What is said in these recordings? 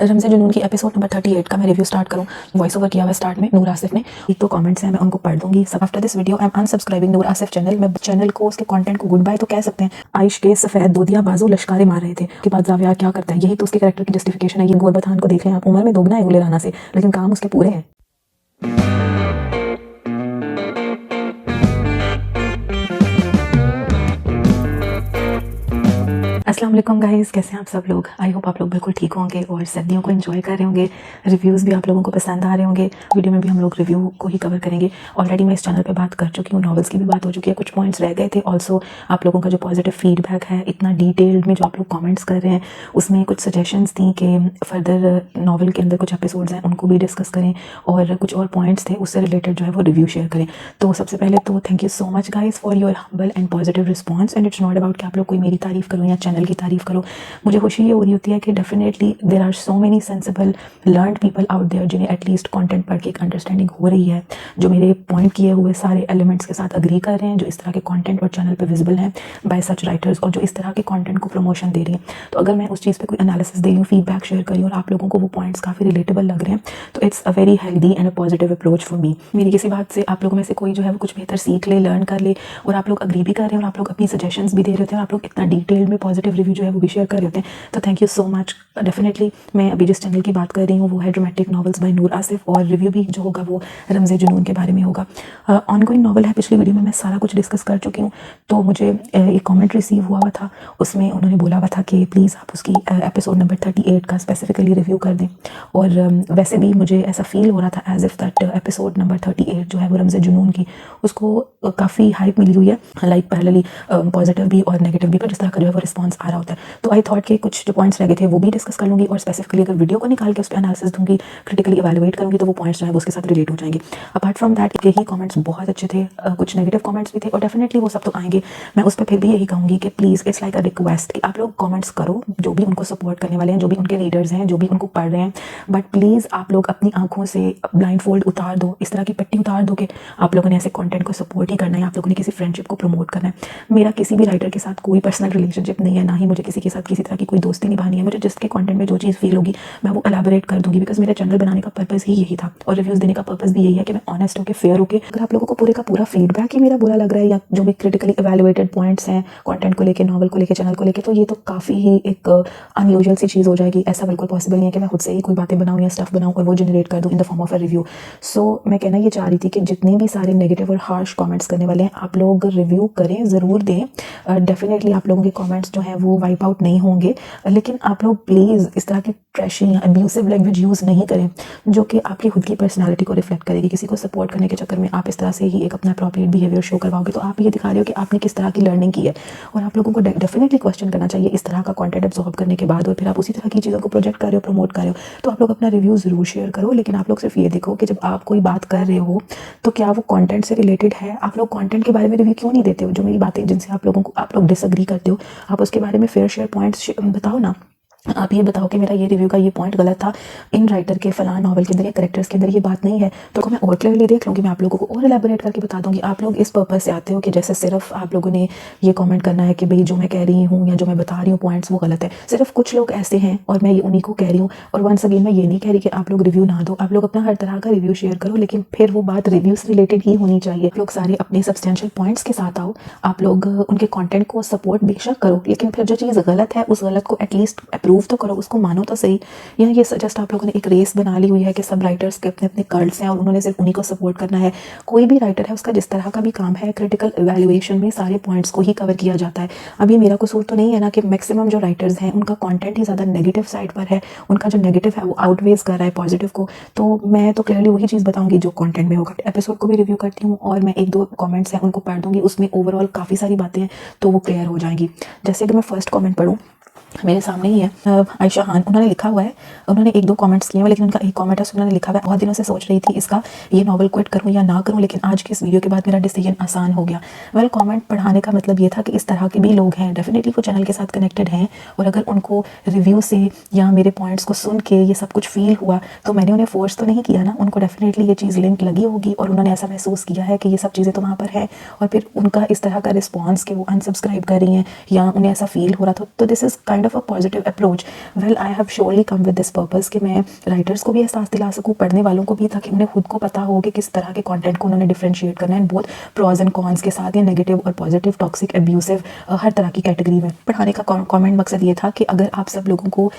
रमज़े जुनून की episode number 38 का मैं रिव्यू स्टार्ट करूं। वॉइस ओवर किया हुआ स्टार्ट में नूर आसिफ ने। एक तो कमेंट्स हैं, मैं उनको पढ़ दूंगी सब। After this video I am अनसब्सक्राइबिंग Noor Asif channel. मैं चैनल को, उसके कंटेंट को गुड बाय तो कह सकते हैं। आइश के सफ़ेद दूधिया बाजू लश्कारे मार रहे थे के बाद जाविया क्या करता है, यही तो उसके कैरेक्टर की जस्टिफिकेशन है। ये गोल बथान को देख लें आप, उम्र में दोगुना है गुले राना से, लेकिन काम उसके पूरे हैं। अस्सलाम वालेकुम गाइस, कैसे हैं आप सब लोग। आई होप आप लोग बिल्कुल ठीक होंगे और सर्दियों को एंजॉय कर रहे होंगे। रिव्यूज़ भी आप लोगों को पसंद आ रहे होंगे। वीडियो में भी हम लोग रिव्यू को ही कवर करेंगे। ऑलरेडी मैं इस चैनल पे बात कर चुकी हूँ, नॉवेल्स की भी बात हो चुकी है, कुछ पॉइंट्स रह गए थे। ऑल्सो आप लोगों का जो पॉजिटिव फीडबैक है, इतना डिटेल्ड में जो आप लोग कॉमेंट्स कर रहे हैं, उसमें कुछ सजेशंस थी कि फर्दर नॉवल के अंदर कुछ एपिसोड्स हैं उनको भी डिस्कस करें, और कुछ और पॉइंट्स थे उससे रिलेटेड जो है वो रिव्यू शेयर करें। तो सबसे पहले तो thank you so much guys for your humble and positive response. And it's not about कि आप लोग कोई मेरी तारीफ़ करो या चैनल की तारीफ़ करो। मुझे खुशी ये हो रही होती है कि definitely there are so many sensible learned people out there जिन्हें एटलीस्ट कंटेंट पढ़ के एक अंडरस्टैंडिंग हो रही है, जो मेरे पॉइंट किए हुए सारे एलिमेंट्स के साथ अग्री कर रहे हैं, जो इस तरह के कंटेंट और चैनल पे विजिबल हैं बाय सच राइटर्स, और जो इस तरह के कंटेंट को प्रमोशन दे रही हैं। तो अगर मैं उस चीज़ पे कोई एनालिसिस दे रही हूँ, फीडबैक शेयर करी और आप लोगों को वो पॉइंट्स काफ़ी रिलेटेबल लग रहे हैं, तो it's a very healthy and a positive approach for me. मेरी किसी बात से आप लोगों में से कोई जो है वो कुछ बेहतर सीख ले, लर्न कर ले, और आप लोग अग्री भी कर रहे हैं और आप लोग अपनी सजेशंस भी दे रहे होते हैं, और आप लोग इतना डिटेल में पॉजिटिव रिव्यू जो है वो भी शेयर कर रहे होते हैं, तो thank you so much. Definitely मैं अभी जिस चैनल की बात कर रही हूँ वो है ड्रामेटिक नॉवेल्स बाय नूर आसिफ, और रिव्यू भी जो होगा वो रमज़े जुनून के बारे में होगा। ऑनगोइंग नॉवल है, पिछली वीडियो में मैं सारा कुछ डिस्कस कर चुकी हूँ। तो मुझे एक कमेंट रिसीव हुआ था, उसमें उन्होंने बोला हुआ था कि प्लीज़ आप उसकी एपिसोड नंबर 38 का स्पेसिफिकली रिव्यू कर दें। और वैसे भी मुझे ऐसा फील हो रहा था as if that episode number 38 जो है वो रमज़े जुनून की, उसको काफ़ी हाइप मिली हुई है, लाइक पैरेलली पॉजिटिव भी और नेगेटिव भी, पर जिस तरह का जो है वो रिस्पॉन्स आ रहा होता है। तो आई थॉट के कुछ जो पॉइंट्स रह गए थे वो भी डिस्कस कर लूँगी, और स्पेसिफिकली अगर वीडियो को निकाल के उस पर एनालिसिस दूंगी, क्रिटिकली इवैल्यूएट करूँगी, तो वो पॉइंट्स जो है वो उसके साथ रिलेट हो जाएंगे। अपार्ट फ्रॉम दैट यही कमेंट्स बहुत अच्छे थे, कुछ नेगेटिव कमेंट्स भी थे, और डेफिनेटली वो सब तो आएंगे। मैं उस पर फिर भी यही कहूँगी कि please it's like a request कि आप लोग कमेंट्स करो, जो भी उनको सपोर्ट करने वाले हैं, जो भी उनके रीडर्स हैं, जो भी उनको पढ़ रहे हैं, बट प्लीज़ आप लोग अपनी आंखों से ब्लाइंड फोल्ड उतार दो, इस तरह की पट्टी उतार दो कि आप लोगों ने ऐसे कंटेंट को सपोर्ट ही करना है, आप लोगों ने किसी फ्रेंडशिप को प्रमोट करना है। मेरा किसी भी राइटर के साथ कोई पर्सनल रिलेशनशिप नहीं है, ना ही मुझे किसी के साथ किसी तरह की कोई दोस्ती निभानी है। मुझे जिसके कंटेंट में जो चीज़ फील होगी मैं वो एलैबोरेट कर दूंगी, बिकॉज मेरा चैनल बनाने का पर्पस ही यही था, और रिव्यूज़ देने का पर्पस भी यही है कि मैं ऑनेस्ट होकर, फेयर होकर, अगर आप लोगों को पूरे का पूरा फीडबैक ही मेरा बुरा लग रहा है, या जो भी क्रिटिकली इवैल्यूएटेड पॉइंट्स हैं कंटेंट को लेकर, नॉवल को लेकर, चैनल को लेकर, तो ये तो काफ़ी ही एक अनयूजुअल सी चीज़ हो जाएगी। ऐसा बिल्कुल पॉसिबल नहीं है कि मैं खुद से ही कोई बातें बनाऊँ या स्टफ बनाऊँ और वो जनरेट कर दूँ in the form of a review. So मैं कहना ये चाह रही थी कि जितने भी सारे नेगेटिव और हार्श कमेंट्स करने वाले हैं, आप लोग रिव्यू करें, ज़रूर दें। डेफिनेटली आप लोगों के कमेंट्स जो हैं वो वाइप आउट नहीं होंगे, लेकिन आप लोग प्लीज़ इस तरह की ट्रैशिंग या अब्यूसिव लैंग्वेज यूज़ नहीं करें, जो कि आपकी खुद की पर्सनालिटी को रिफ्लेक्ट करेगी। किसी को सपोर्ट करने के चक्कर में आप इस तरह से ही एक अपना अप्रोप्रिएट बिहेवियर शो करवाओगे, तो आप ये दिखा रहे हो कि आपने किस तरह की लर्निंग की है। और आप लोगों को डेफिनेटली क्वेश्चन करना चाहिए इस तरह का कंटेंट एब्जॉर्ब करने के बाद, और फिर आप उसी तरह की चीज़ों को प्रोजेक्ट कर रहे हो, प्रमोट कर रहे हो, तो आप लोग अपना रिव्यू ज़रूर शेयर करो। लेकिन आप लोग सिर्फ ये देखो कि जब आप कोई बात कर रहे हो तो क्या वो कंटेंट से रिलेटेड है। आप लोग कंटेंट के बारे में रिव्यू क्यों नहीं देते हो? जो मेरी बातें जिनसे आप लोग डिसएग्री करते हो, आप उसके बारे में फेयर शेयर पॉइंट्स बताओ ना। आप ये बताओ कि मेरा ये रिव्यू का ये पॉइंट गलत था, इन राइटर के फलां नॉवल के अंदर या कैरेक्टर्स के अंदर ये बात नहीं है, तो मैं और क्लियरली देख लूँगी, मैं आप लोगों को और एलैबोरेट करके बता दूँगी। आप लोग इस पर्पस से आते हो कि जैसे सिर्फ आप लोगों ने ये कमेंट करना है कि भाई जो मैं कह रही हूँ या जो मैं बता रही हूँ पॉइंट्स वो गलत है। सिर्फ कुछ लोग ऐसे हैं और मैं ये उन्हीं को कह रही हूँ। और वंस अगेन मैं ये नहीं कह रही कि आप लोग रिव्यू ना दो, आप लोग अपना हर तरह का रिव्यू शेयर करो, लेकिन फिर वो बात रिव्यू से रिलेटेड ही होनी चाहिए। आप लोग सारे अपने सब्सटेंशियल पॉइंट्स के साथ आओ, आप लोग उनके कंटेंट को सपोर्ट बेशक करो, लेकिन फिर जो चीज़ गलत है उस गलत को एटलीस्ट अप्रूव तो करो, उसको मानो तो सही। या ये जस्ट आप लोगों ने एक रेस बना ली हुई है कि सब राइटर्स के अपने अपने कर्ल्स हैं और उन्होंने सिर्फ उन्हीं को सपोर्ट करना है। कोई भी राइटर है उसका जिस तरह का भी काम है, क्रिटिकल इवैल्यूएशन में सारे पॉइंट्स को ही कवर किया जाता है। अब ये मेरा कसूर तो नहीं है ना कि मैक्सिमम जो राइटर्स हैं उनका कंटेंट ही ज़्यादा नेगेटिव साइड पर है, उनका जो नेगेटिव है वो आउटवेज कर रहा है पॉजिटिव को। तो मैं तो क्लियरली वही चीज़ बताऊंगी जो कंटेंट में होगा। एपिसोड को भी रिव्यू करती हूँ और मैं एक दो कमेंट्स हैं उनको पढ़ दूंगी, उसमें ओवरऑल काफ़ी सारी बातें हैं तो वो क्लियर हो जाएंगी। जैसे अगर मैं फर्स्ट कमेंट पढ़ूँ, मेरे सामने ही है आयशा खान, उन्होंने लिखा हुआ है, उन्होंने एक दो कमेंट्स किए हैं, लेकिन उनका एक कमेंट है उन्होंने लिखा हुआ है, बहुत दिनों से सोच रही थी इसका ये नॉवल क्विट करूं या ना करूं, लेकिन आज की इस वीडियो के बाद मेरा डिसीजन आसान हो गया। वेल, कमेंट पढ़ाने का मतलब ये था कि इस तरह के भी लोग हैं, डेफिनेटली वो चैनल के साथ कनेक्टेड हैं, और अगर उनको रिव्यू से या मेरे पॉइंट्स को सुन के ये सब कुछ फील हुआ तो मैंने उन्हें फोर्स तो नहीं किया ना, उनको डेफिनेटली ये चीज़ लिंक लगी होगी और उन्होंने ऐसा महसूस किया है कि ये सब चीज़ें तो वहाँ पर है, और फिर उनका इस तरह का रिस्पॉन्स कि वो अनसब्सक्राइब कर रही हैं या उन्हें ऐसा फील हो रहा था, तो this is kind of a positive approach. Well I have surely come with this purpose कि मैं राइटर्स को भी एहसास दिला सकूँ, पढ़ने वालों को भी, ताकि उन्हें खुद को पता हो कि किस तरह के कंटेंट को उन्होंने डिफरेंशिएट करना है, बोथ प्रॉज एंड कॉन्स के साथ, या नेगेटिव और पॉजिटिव, टॉक्सिक, एब्यूसिव, हर तरह की कैटेगरी में। पढ़ाने का कमेंट मकसद ये था कि अगर आप सब लोगों को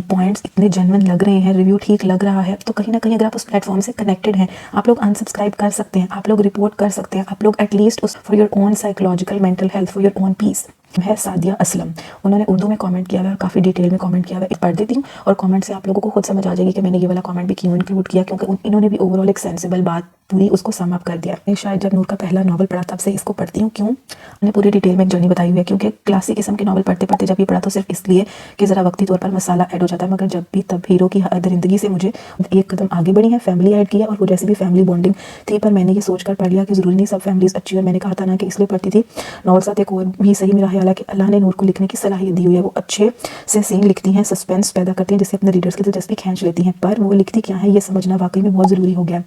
पॉइंट्स इतने जेन्युइन लग रहे हैं, रिव्यू ठीक लग रहा है, तो कहीं ना कहीं अगर आप उस प्लेटफॉर्म से कनेक्टेड हैं, आप लोग अनसब्सक्राइब कर सकते हैं, आप लोग रिपोर्ट कर सकते हैं, आप लोग एटलीस्ट उस for your own psychological mental health, for your own peace. है सादिया असलम, उन्होंने उर्दू में कमेंट किया हुआ है, काफ़ी डिटेल में कमेंट किया हुआ है, पढ़ देती हूँ और कमेंट से आप लोगों को खुद समझ आ जाएगी कि मैंने ये वाला कमेंट भी क्यों इंक्लूड किया, क्योंकि इन्होंने भी ओवरऑल एक सेंसिबल बात पूरी उसको सम अप कर दिया। मैं शायद जब नूर का पहला नॉवल पढ़ा तब से इसको पढ़ती हूँ। क्यों? मैंने पूरी डिटेल में एक जर्नी बताई हुई है, क्योंकि क्लासिक किस्म के नॉवल पढ़ते पढ़ते जब ये पढ़ा तो सिर्फ इसलिए कि ज़रा वक्ती तौर पर मसाला ऐड हो जाता है, मगर जब भी तब हीरो की दरिंदगी से मुझे एक कदम आगे बढ़ी है, फैमिली ऐड किया, और वो जैसी भी फैमिली बॉन्डिंग थी, पर मैंने ये सोच कर पढ़ लिया कि ज़रूरी नहीं सब फैमिलीज अच्छी, और मैंने कहा था ना कि इसलिए पढ़ती थी। नॉवल साथ एक और भी सही मेरा ख्याल है कि अल्लाह ने नूर को लिखने की सलाहियत दी हुई है, वो अच्छे से सीन लिखती हैं, सस्पेंस पैदा करती हैं, जिससे अपने रीडर्स की दिलचस्पी खींच लेती हैं, पर वो लिखती क्या है ये समझना वाकई में बहुत ज़रूरी हो गया।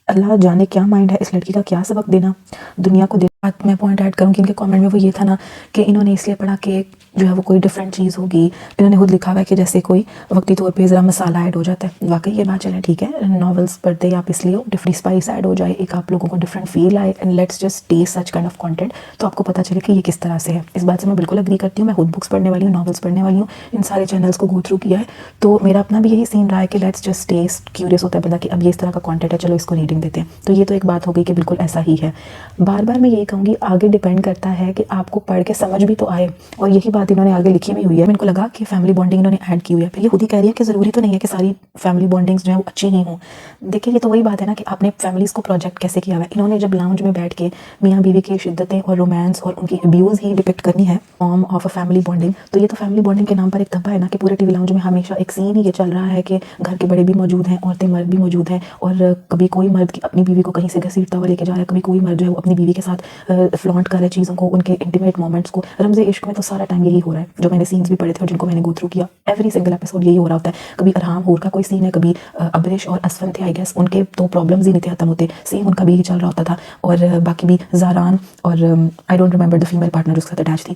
अल्लाह जाने क्या माइंड है इस लड़की का, क्या सबक देना दुनिया को। मैं पॉइंट ऐड करूँगी इनके कमेंट में, वो ये था ना कि इन्होंने इसलिए पढ़ा कि जो है वो कोई डिफरेंट चीज़ होगी। इन्होंने खुद लिखा हुआ है कि जैसे कोई वक्ती तौर पे ज़रा मसाला ऐड हो जाता है। वाकई ये बात चले ठीक है, नॉवेल्स पढ़ते आप इसलिए डिफरेंट स्पाइस ऐड हो जाए, एक आप लोगों को डिफरेंट फील आए, and let's just test such kind of content, तो आपको पता चले कि ये किस तरह से है। इस बात से मैं बिल्कुल एग्री करती हूँ। मैं खुद बुक्स पढ़ने वाली हूँ, नॉवेल्स पढ़ने वाली हूँ, इन सारे चैनल्स को गो थ्रू किया है, तो मेरा अपना भी यही सीन रहा है कि लेट्स जस्ट टेस्ट, क्यूरियस होता है बंदा कि अब ये इस तरह का कॉन्टेंट है, चलो इसको रीडिंग देते हैं। तो ये तो एक बात हो गई कि बिल्कुल ऐसा ही है। बार बार मैं यही कहूँगी, आगे डिपेंड करता है कि आपको पढ़ के समझ भी तो आए, और यही बात इन्होंने आगे लिखी भी हुई है। इनको लगा कि फैमिली बॉन्डिंग इन्होंने ऐड की हुई है, फिर ये खुद ही कह रही है कि ज़रूरी तो नहीं है कि सारी फैमिली बॉन्डिंग्स जो है वो अच्छी ही हों। देखिए ये तो वही बात है ना कि आपने फैमिलीज़ को प्रोजेक्ट कैसे किया हुआ है। इन्होंने जब लाउंज में बैठ के मियाँ बीवी की शिद्दतें और रोमांस और उनकी अब्यूज़ ही डिपिक्ट करनी है form of a family bonding, तो ये तो फैमिली बॉन्डिंग के नाम पर एक धब्बा है ना कि पूरे टीवी लाउंज में हमेशा एक सीन ही ये चल रहा है कि घर के बड़े भी मौजूद हैं, औरतें मर्द भी मौजूद हैं, और कभी कोई मर्द अपनी बीवी को कहीं से घसीटता हुआ लेके जा रहा है, कभी कोई मर्द जो है वो अपनी बीवी के साथ फ्लॉन्ट कर रहा है चीज़ों को, उनके इंटीमेट मोमेंट्स को। रमज़े इश्क में तो सारा टाइम यही हो रहा है, जो मैंने सीन्स भी पढ़े थे और जिनको मैंने गो थ्रू किया, एवरी सिंगल एपिसोड यही हो रहा होता है। कभी अरहाम हूर का कोई सीन है, कभी अबरिश और असफन थे आई गेस, उनके तो प्रॉब्लम्स ही नहीं थे खत्म होते, सेम उनका भी चल रहा होता था, और बाकी भी ज़ारान और I don't remember the female partner उसके साथ अटैच थी,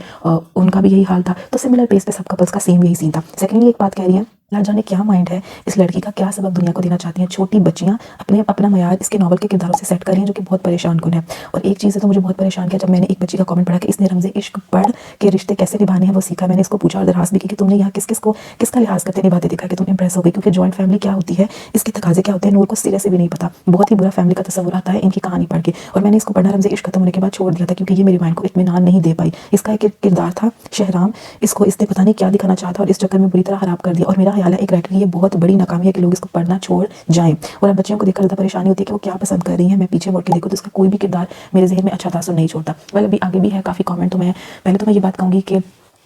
उनका भी यही हाल था। तो सिमिलर पेस पे सब कपल्स का सेम यही सीन था। सेकेंडली एक बात कह रही है, ना जाने क्या माइंड है इस लड़की का, क्या सबक दुनिया को देना चाहती हैं। छोटी बच्चियां अपना मयार इसके नॉवल के किरदारों से सेट कर रही हैं, जो कि बहुत परेशान कुन है। और एक चीज़ है तो मुझे बहुत परेशान किया जब मैंने एक बच्ची का कमेंट पढ़ा कि इसने रमज़े इश्क पढ़ के रिश्ते कैसे निभाने हैं वो सीखा। मैंने इसको पूछा और दरखास्त भी की कि तुमने यहाँ किसका लिहाज करते निभाते देखा कि तुम इंप्रेस हो गई, क्योंकि जॉइंट फैमिली क्या होती है, इसके तकाजे क्या होते हैं, नूर को सिरे से भी नहीं पता। बहुत ही बुरा फैमिली का तस्वुर आता है इनकी कहानी पढ़ के, और मैंने इसको पढ़ना रमज़े इश्क खत्म होने के बाद छोड़ दिया था, क्योंकि ये मेरे माइंड को इत्मीनान नहीं दे पाई। इसका एक किरदार था शहराम, इसको इसने पता नहीं क्या दिखाना चाहता और इस चक्कर में बुरी तरह खराब कर दिया। और मेरा ख्याल है एक राइटर की ये बहुत बड़ी नाकामी है कि लोग इसको पढ़ना छोड़ जाएं। और अब बच्चियों को देखकर ज़्यादा परेशानी होती है कि वो क्या पसंद कर रही हैं। मैं पीछे मुड़ के देखूँ तो इसका कोई भी किरदार मेरे ज़हन में अच्छा तासुर नहीं छोड़ता। वेल अभी आगे भी है काफ़ी कमेंट, तो मैं पहले तो मैं ये बात कहूँगी कि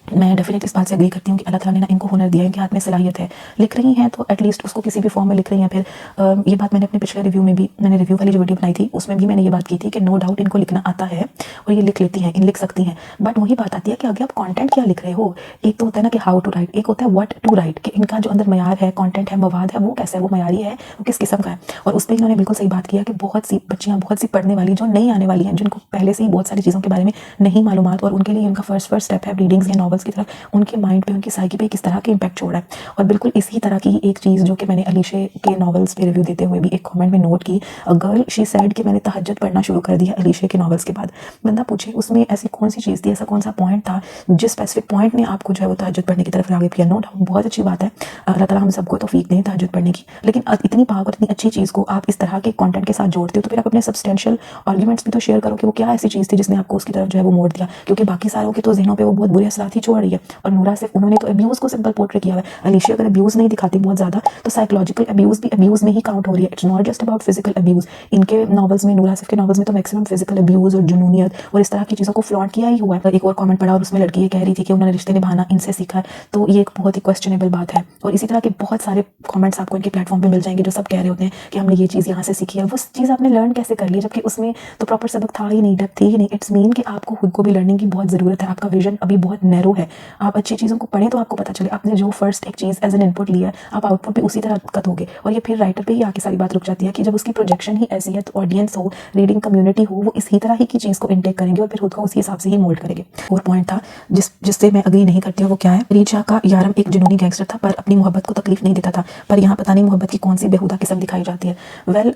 मैं डेफिनेट इस बात से एग्री करती हूँ कि अल्लाह ताला ने ना इनको हुनर दिया है, इनके हाथ में सलाहियत है, लिख रही हैं तो एटलीस्ट उसको किसी भी फॉर्म में लिख रही हैं। फिर ये बात मैंने अपने पिछले रिव्यू में भी, मैंने रिव्यू वाली जो वीडियो बनाई थी उसमें भी मैंने ये बात की थी कि नो डाउट इनको लिखना आता है और ये लिख लेती हैं, लिख सकती हैं। बट वही बात आती है कि आगे आप कंटेंट क्या लिख रहे हो। एक तो होता है ना कि हाउ टू राइट, एक होता है व्हाट टू राइट, कि इनका जो अंदर मयार है, कंटेंट है, मवाद है, वो कैसा है, वो मयारी है, वो किस किस्म का है। और उस पर इन्होंने बिल्कुल सही बात किया कि बहुत सी बच्चियाँ, बहुत सी पढ़ने वाली जो नहीं आने वाली हैं, जिनको पहले से ही बहुत सारी चीज़ों के बारे में नहीं मालूमात, और उनके लिए उनका फर्स्ट स्टेप है रीडिंग्स या नॉवेल्स की तरफ, उनके माइंड पे, उनकी साइकी पे किस तरह के इंपैक्ट छोड़ रहा है। और बिल्कुल इसी तरह की एक चीज़ जो कि मैंने अलीशे के नॉवेल्स पे रिव्यू देते हुए भी एक कमेंट में नोट की, गर्ल शी सेड कि मैंने तहज्जुद पढ़ना शुरू कर दिया अलीशे के नॉवेल्स के बाद। बंदा पूछे उसमें ऐसी कौन सी चीज़ थी, ऐसा कौन सा पॉइंट था जिस स्पेसिफिक पॉइंट ने आपको जो है वो तहज्जुद पढ़ने की तरफ राग़िब किया। नो डाउट बहुत अच्छी बात है, अल्लाह ताला हम सबको तौफीक दें तहज्जुद पढ़ने की, लेकिन इतनी पाक और इतनी अच्छी चीज़ को आप इस तरह के कंटेंट के साथ जोड़ते हो तो फिर आप अपने सब्सटेंशियल आर्ग्यूमेंट्स भी तो शेयर करो कि वो क्या ऐसी चीज़ थी जिसने आपको उसकी तरफ जो है वो मोड़ दिया, क्योंकि बाकी सारों के तो ज़हनों पे वो बहुत बुरे असरात ही छोड़ रही है। और नूरा सिर्फ उन्होंने तो अब्यूज़ को सिंपल पोर्ट्रे किया है। अलीशा अगर अब्यूज़ नहीं दिखाती बहुत ज़्यादा तो साइकोलॉजिकल अब्यूज़ भी अब्यूज़ में ही काउंट हो रही है। It's not just about physical abuse. इनके नॉवेल्स में, नूरा सिफ के नॉवेल्स में तो मैक्सिमम फिजिकल अब्यूज़ और जुनूनियत और इस तरह की चीज़ों को फ्लॉन्ट किया ही हुआ है। एक और कमेंट पढ़ा और उसमें लड़की ये कह रही थी कि उन्होंने रिश्ते निभाना इनसे सीखा है, तो ये एक बहुत ही क्वेश्चनेबल बात है। और इसी तरह के बहुत सारे कमेंट्स आपको इनके प्लेटफॉर्म पे मिल जाएंगे जो सब कह रहे होते हैं कि हमने ये चीज़ यहाँ से सीखी है। वो चीज़ आपने लर्न कैसे कर ली, जबकि उसमें तो प्रॉपर सबक था ही नहीं, डेप्थ थी ही नहीं। इट्स मीन कि आपको खुद को भी लर्निंग की बहुत ज़रूरत है। आपका विजन अभी बहुत नैरो वैल्यू है। आप अच्छी चीज़ों को पढ़ें तो आपको पता चले। आपने जो फर्स्ट एक चीज़ एज एन इनपुट लिया है, आप आउटपुट भी उसी तरह का दोगे। और ये फिर राइटर पे ही आके सारी बात रुक जाती है कि जब उसकी प्रोजेक्शन ही ऐसी है तो ऑडियंस हो, रीडिंग कम्युनिटी हो, वो इसी तरह ही की चीज़ को इनटेक करेंगे और फिर खुद को उसी हिसाब से ही मोल्ड करेंगे। और पॉइंट था जिससे मैं अग्री नहीं करती हूँ, वो क्या है, अरीज शाह का यारम एक जुनूनी गैंगस्टर था पर अपनी मोहब्बत को तकलीफ नहीं देता था। पर यहाँ पता नहीं मोहब्बत की कौन सी बेहुदा किस्म दिखाई जाती है। वेल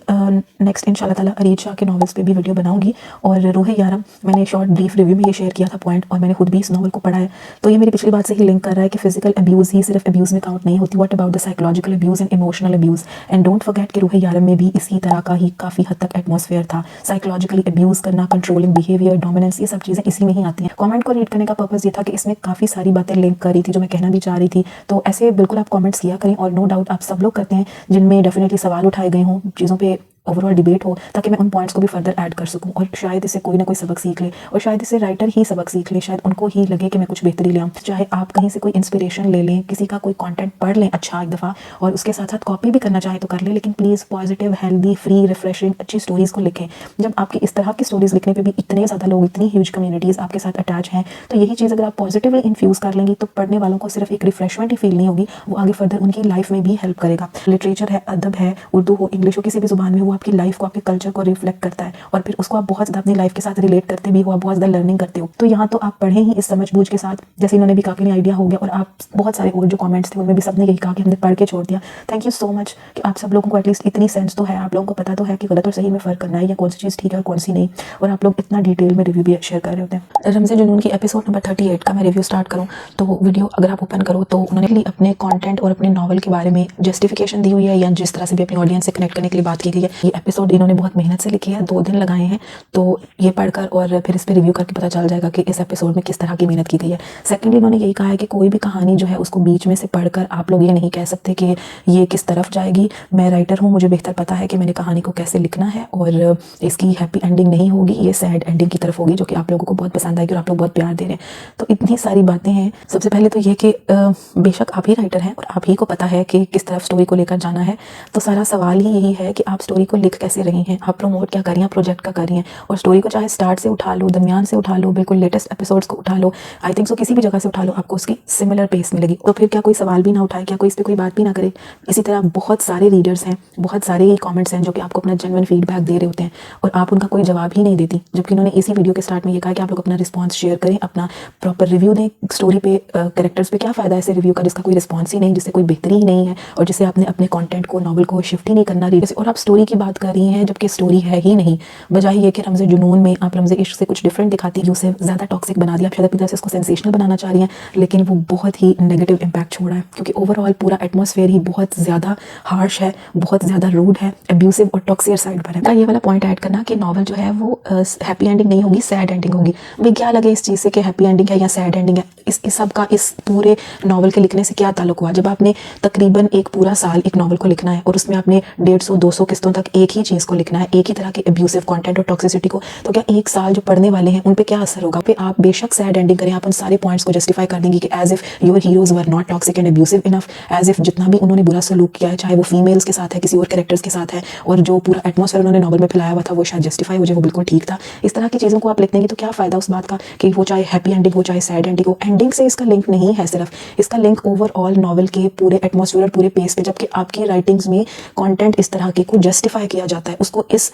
नेक्स्ट इंशाल्लाह ताला अरीज शाह के नॉवेल्स पे भी वीडियो बनाऊंगी। और रूह यारम मैंने शॉर्ट ब्रीफ रिव्यू में ये शेयर किया था पॉइंट, और मैंने खुद भी इस नॉवल को पढ़ा है। तो ये मेरी पिछली बात से ही लिंक कर रहा है कि फिजिकल अब्यूज़ ही सिर्फ अब्यूज़ में काउंट नहीं होती। What about the psychological abuse and emotional abuse. And don't forget कि रूह यारम में भी इसी तरह का ही काफ़ी हद तक एटमॉस्फेयर था। साइकोलॉजिकली अब्यूज़ करना, कंट्रोलिंग बिहेवियर, डोमिनेंस, ये सब चीज़ें इसी में ही आती हैं। कमेंट को रीड करने का पर्पस ये था कि इसमें काफ़ी सारी बातें लिंक कर रही थी जो मैं कहना भी चाह रही थी। तो ऐसे बिल्कुल आप कमेंट्स किया करें, और नो डाउट आप सब लोग करते हैं जिनमें डेफिनेटली सवाल उठाए गए हों, चीज़ों पे ओवरऑल डिबेट हो, ताकि मैं उन पॉइंट्स को भी फर्दर ऐड कर सकूं और शायद इससे कोई ना कोई सबक सीख ले, और शायद इससे राइटर ही सबक सीख ले, शायद उनको ही लगे कि मैं कुछ बेहतरी ले आऊँ। चाहे आप कहीं से कोई इंस्पिरेशन ले लें, किसी का कोई कंटेंट पढ़ लें अच्छा एक दफ़ा, और उसके साथ साथ कॉपी भी करना चाहें तो कर लें, लेकिन please positive, healthy, free, refreshing अच्छी स्टोरीज़ को लिखें। जब आपकी इस तरह की स्टोरीज़ लिखने पर भी इतने ज़्यादा लोग, इतनी ह्यूज कम्युनिटीज़ आपके साथ अटैच हैं, तो यही चीज़ अगर आप पॉजिटिवली इन्फ्यूज़ कर लेंगी तो पढ़ने वालों को सिर्फ एक रिफ्रेशमेंट ही फील नहीं होगी, वो आगे फर्दर उनकी लाइफ में भी हेल्प करेगा। लिटरेचर है, अदब है, उर्दू हो, इंग्लिश हो, किसी भी जुबान में, वो आपकी लाइफ को, आपके कल्चर को रिफ्लेक्ट करता है, और फिर उसको आप बहुत ज़्यादा अपनी लाइफ के साथ रिलेट करते भी हो, आप बहुत ज़्यादा लर्निंग करते हो। तो यहाँ तो आप पढ़ें ही इस समझबूझ के साथ, जैसे इन्होंने भी कहा कि आइडिया हो गया, और आप बहुत सारे और जो कमेंट्स थे उनमें भी सबने यही कहा कि हमने पढ़ के छोड़ दिया। थैंक यू सो मच कि आप सब लोगों को एटलीस्ट इतनी सेंस तो है, आप लोगों को पता तो है कि गलत और सही में फ़र्क करना है, या कौन सी चीज़ ठीक है और कौन सी नहीं, और आप लोग इतना डिटेल में रिव्यू भी शेयर कर रहे होते हैं। रमज़े जुनून की एपिसोड नंबर 38 का मैं रिव्यू स्टार्ट करूँ तो वीडियो अगर आप ओपन करो तो उन्होंने अपने कॉन्टेंट और अपने नॉवल के बारे में जस्टिफिकेशन दी हुई है, या जिस तरह से भी अपनी ऑडियंस से कनेक्ट करने के लिए बात की गई है। ये एपिसोड इन्होंने बहुत मेहनत से लिखी है, 2 दिन लगाए हैं, तो ये पढ़कर और फिर इस पर रिव्यू करके पता चल जाएगा कि इस एपिसोड में किस तरह की मेहनत की गई है। सेकेंडली उन्होंने यही कहा है कि कोई भी कहानी जो है उसको बीच में से पढ़कर आप लोग ये नहीं कह सकते कि ये किस तरफ जाएगी। मैं राइटर हूँ, मुझे बेहतर पता है कि मैंने कहानी को कैसे लिखना है, और इसकी हैप्पी एंडिंग नहीं होगी, ये सैड एंडिंग की तरफ होगी, जो कि आप लोगों को बहुत पसंद आएगी और आप लोग बहुत प्यार दे रहे हैं। तो इतनी सारी बातें हैं। सबसे पहले तो ये कि बेशक आप ही राइटर हैं और आप ही को पता है कि किस तरफ स्टोरी को लेकर जाना है, तो सारा सवाल ही यही है कि आप स्टोरी को लिख कैसे रही हैं, आप प्रमोट क्या कर रही हैं, प्रोजेक्ट का कर रही हैं, और स्टोरी को चाहे स्टार्ट से उठा लो, दरमियान से उठा लो, बिल्कुल लेटेस्ट एपिसोड्स को उठा लो, आई थिंक सो किसी भी जगह से उठा लो, आपको उसकी सिमिलर पेस मिलेगी। तो फिर क्या कोई सवाल भी ना उठाए, क्या कोई इस पर कोई बात भी ना करे। इसी तरह बहुत सारे रीडर्स हैं, बहुत सारे ही कमेंट्स हैं जो कि आपको अपना जेन्युइन फीडबैक दे रहे होते हैं, और आप उनका कोई जवाब ही नहीं देती, जबकि उन्होंने इसी वीडियो के स्टार्ट में ये कहा कि आप लोग अपना रिस्पॉन्स शेयर करें, अपना प्रॉपर रिव्यू दें स्टोरी पे, कैरेक्टर्स पे। क्या फ़ायदा ऐसे रिव्यू का जिसका कोई रिस्पॉन्स ही नहीं, जिससे कोई बेहतरी ही नहीं है, और जिससे आपने अपने कंटेंट को, नॉवल को शिफ्ट ही नहीं करना रीडर से, और आप स्टोरी की बात कर रही हैं जबकि स्टोरी है ही नहीं। बजाय ये कि रमज़े जुनून में आप रमज़े इश्क से कुछ डिफरेंट दिखाती है, उसे ज़्यादा टॉक्सिक बना दिया, आप शायद अपनी तरफ से इसको सेंसेशनल बनाना चाह रही हैं, लेकिन वो बहुत ही नेगेटिव इम्पैक्ट छोड़ा है, क्योंकि ओवरऑल पूरा एटमॉस्फेयर ही बहुत ज़्यादा हार्श है, बहुत ज़्यादा रूड है, अब्यूसिव और टॉक्सियर साइड पर है। ये वाला पॉइंट ऐड करना कि नॉवल जो है वो हैप्पी एंडिंग नहीं होगी, सैड एंडिंग होगी। भाई क्या लगे इस चीज़ से कि हैप्पी एंडिंग है या सैड एंडिंग है, इस सब का इस पूरे नॉवल के लिखने से क्या ताल्लुक हुआ। जब आपने तकरीबन एक पूरा साल एक नॉवल को लिखना है और उसमें आपने 150-200 किस्तों तक एक ही चीज़ को लिखना है, एक ही तरह के अब्यूसिव कंटेंट और टॉक्सिसिटी को, तो क्या एक साल जो पढ़ने वाले हैं उन पे क्या असर होगा। पे आप बेशक सैड एंडिंग करें, आप उन सारे पॉइंट्स को जस्टिफाई कर देंगे कि as if your heroes were not toxic and abusive enough, as if जितना भी उन्होंने बुरा सलूक किया है, चाहे वो फीमेल्स के साथ है, किसी और कैरेक्टर्स के साथ है, और जो पूरा एटमॉस्फेयर उन्होंने नॉवल में फैलाया हुआ था वो शायद जस्टिफाई हो जाए, वो बिल्कुल ठीक था। इस तरह की चीज़ों को आप लिख देंगे तो क्या फ़ायदा उस बात का कि वो चाहे हैप्पी एंडिंग हो चाहे सैड एंडिंग हो। एंडिंग से इसका लिंक नहीं है, सिर्फ इसका लिंक ओवरऑल नॉवल के पूरे एटमॉस्फेयर और पूरे पेस पे, जबकि आपकी राइटिंग्स में कंटेंट इस तरह के को जस्टिफाई किया जाता है, उसको इस